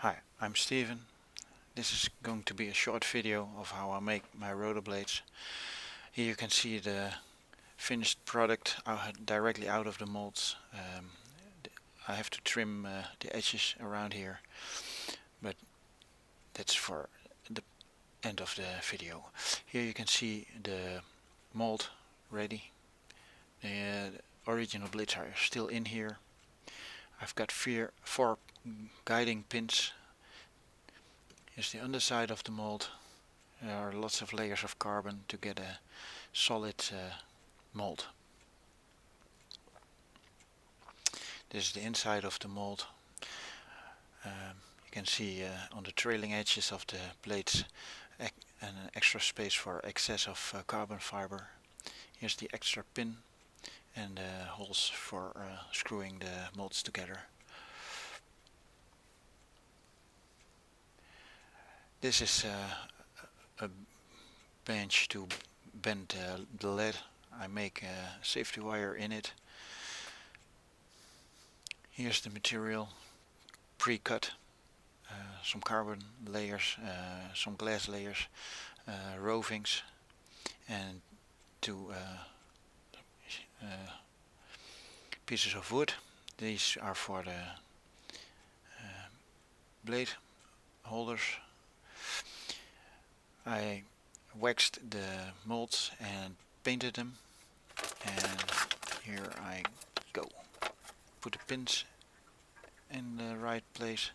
Hi, I'm Steven. This is going to be a short video of how I make my rotor blades. Here you can see the finished product directly out of the molds. I have to trim the edges around here, but that's for the end of the video. Here you can see the mold ready. The original blades are still in here. I've got four guiding pins. Here's the underside of the mold. There are lots of layers of carbon to get a solid mold. This is the inside of the mold. You can see on the trailing edges of the blades an extra space for excess of carbon fiber. Here's the extra pin and holes for screwing the molds together. This is a bench to bend the lead. I make a safety wire in it. Here's the material pre-cut, some carbon layers, some glass layers, rovings, and two pieces of wood. These are for the blade holders. I waxed the molds and painted them, and here I go. Put the pins in the right place.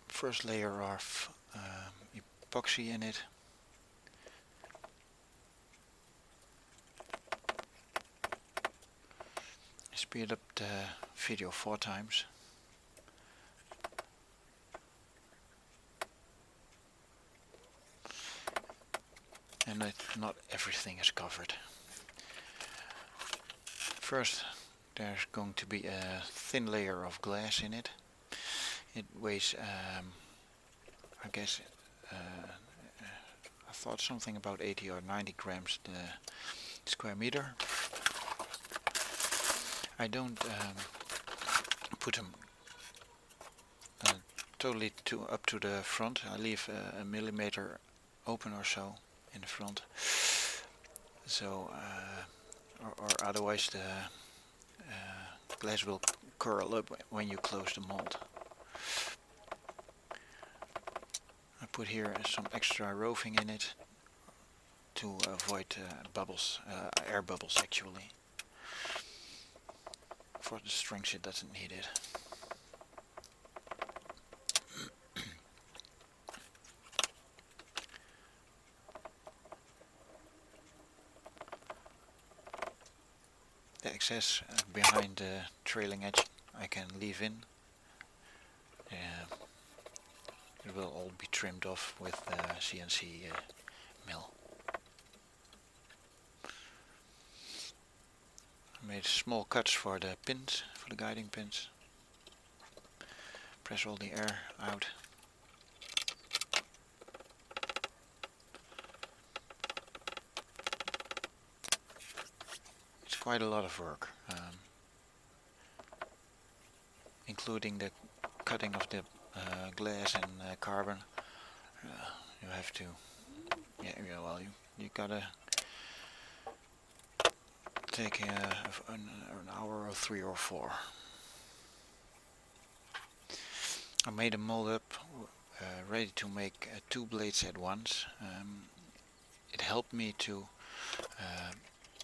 First layer of epoxy in it. Speed up the video 4 times. And not everything is covered. First, there's going to be a thin layer of glass in it. It weighs, I guess, I thought something about 80 or 90 grams the square meter. I don't put them totally up to the front. I leave a millimeter open or so in the front, so or otherwise the glass will curl up when you close the mold. I put here some extra roving in it to avoid bubbles, air bubbles actually. For the strength it doesn't need it. The excess behind the trailing edge I can leave in. It will all be trimmed off with the CNC mill. I made small cuts for the pins, for the guiding pins. Press all the air out. It's quite a lot of work, including the cutting of the glass and carbon. You have to, well, you gotta take an hour or 3 or 4. I made a mold up ready to make 2 blades at once. It helped me to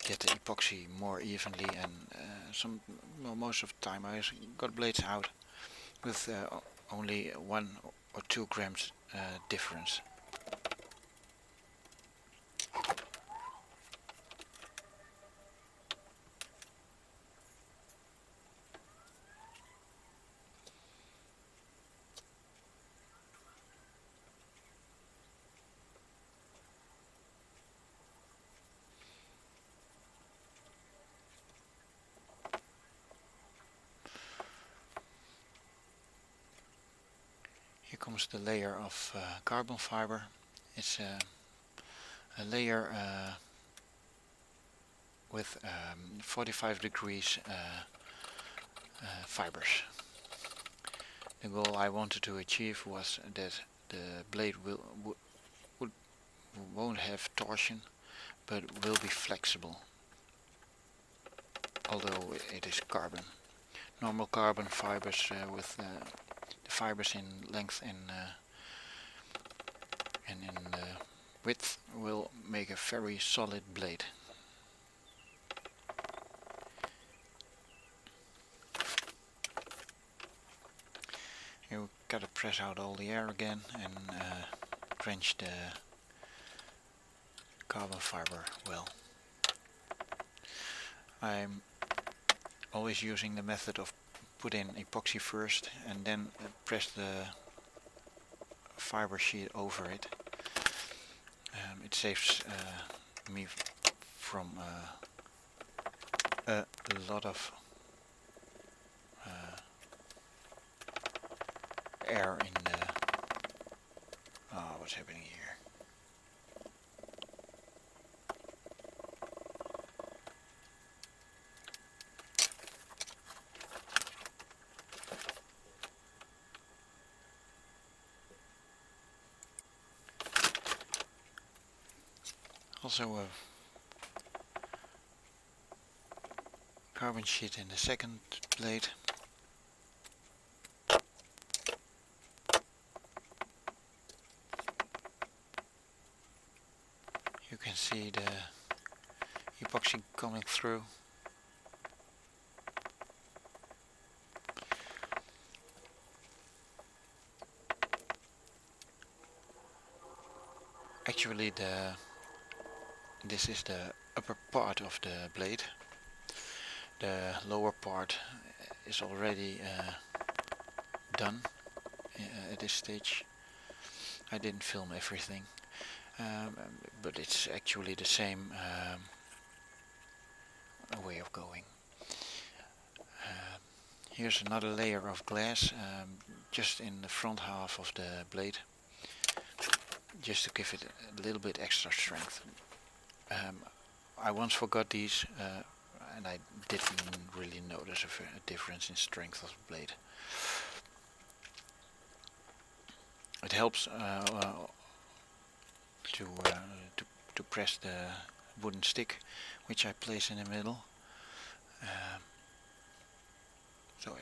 get the epoxy more evenly, and most of the time I got blades out with only 1 or 2 grams difference. Here comes the layer of carbon fiber. It's a layer with 45 degrees fibers. The goal I wanted to achieve was that the blade won't have torsion, but will be flexible, although it is carbon. Normal carbon fibers with the fibers in length and in width will make a very solid blade. You gotta press out all the air again and drench the carbon fiber well. I'm always using the method of put in epoxy first and then press the fiber sheet over it. It saves me from a lot of air in the... Oh, what's happening here? Also a carbon sheet in the second blade. You can see the epoxy coming through. Actually this is the upper part of the blade. The lower part is already done at this stage. I didn't film everything, but it's actually the same way of going. Here's another layer of glass just in the front half of the blade, just to give it a little bit extra strength. I once forgot these and I didn't really notice a difference in strength of the blade. It helps to press the wooden stick, which I place in the middle. So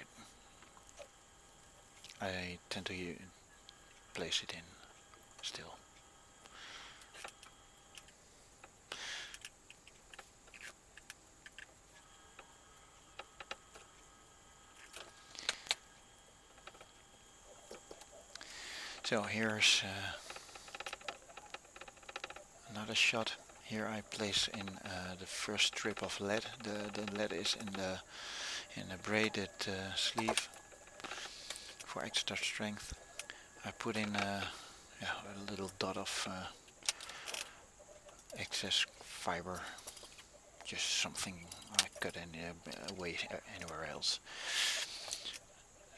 I tend to place it in still. So here's another shot. Here I place in the first strip of lead. The lead is in a braided sleeve for extra strength. I put in a little dot of excess fiber, just something I cut away anywhere else.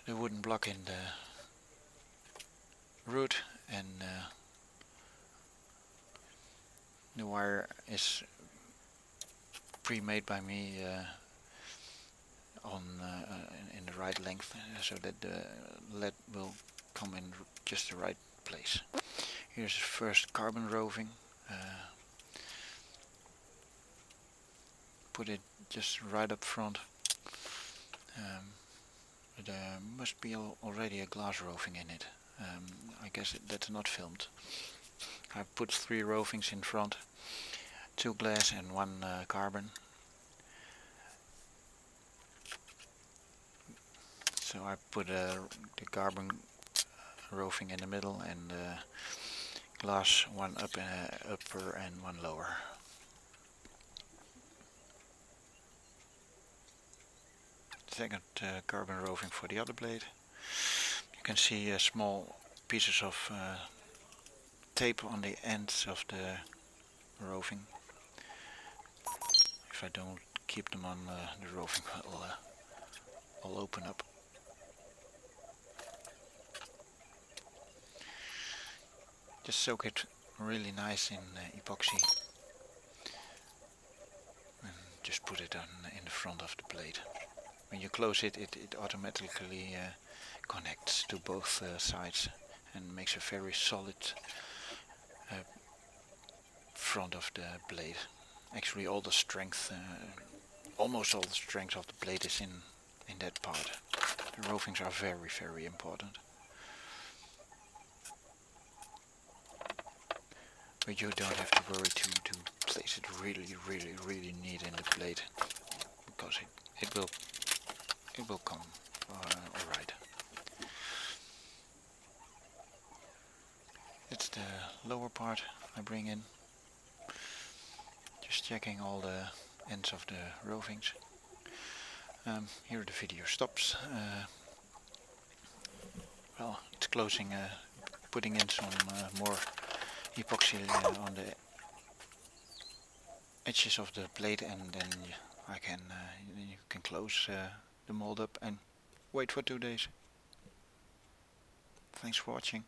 The wooden block in the root, and the wire is pre-made by me in the right length, so that the lead will come in just the right place. Here's the first carbon roving. Put it just right up front. There must be already a glass roving in it. I guess that's not filmed. I put 3 rovings in front, 2 glass and 1 carbon. So I put the carbon roving in the middle and the glass one upper and 1 lower. Second carbon roving for the other blade. You can see small pieces of tape on the ends of the roving. If I don't keep them on, the roving will open up. Just soak it really nice in epoxy and just put it in the front of the blade. when you close it, it automatically connects to both sides and makes a very solid front of the blade. Actually, all the strength, almost all the strength of the blade is in that part. The rovings are very important. But you don't have to worry to place it really neat in the blade, because it will come alright. It's the lower part I bring in. Just checking all the ends of the rovings. Here the video stops. Well, it's closing, putting in some more epoxy on the edges of the blade, and then you can close the mold up and wait for 2 days. Thanks for watching.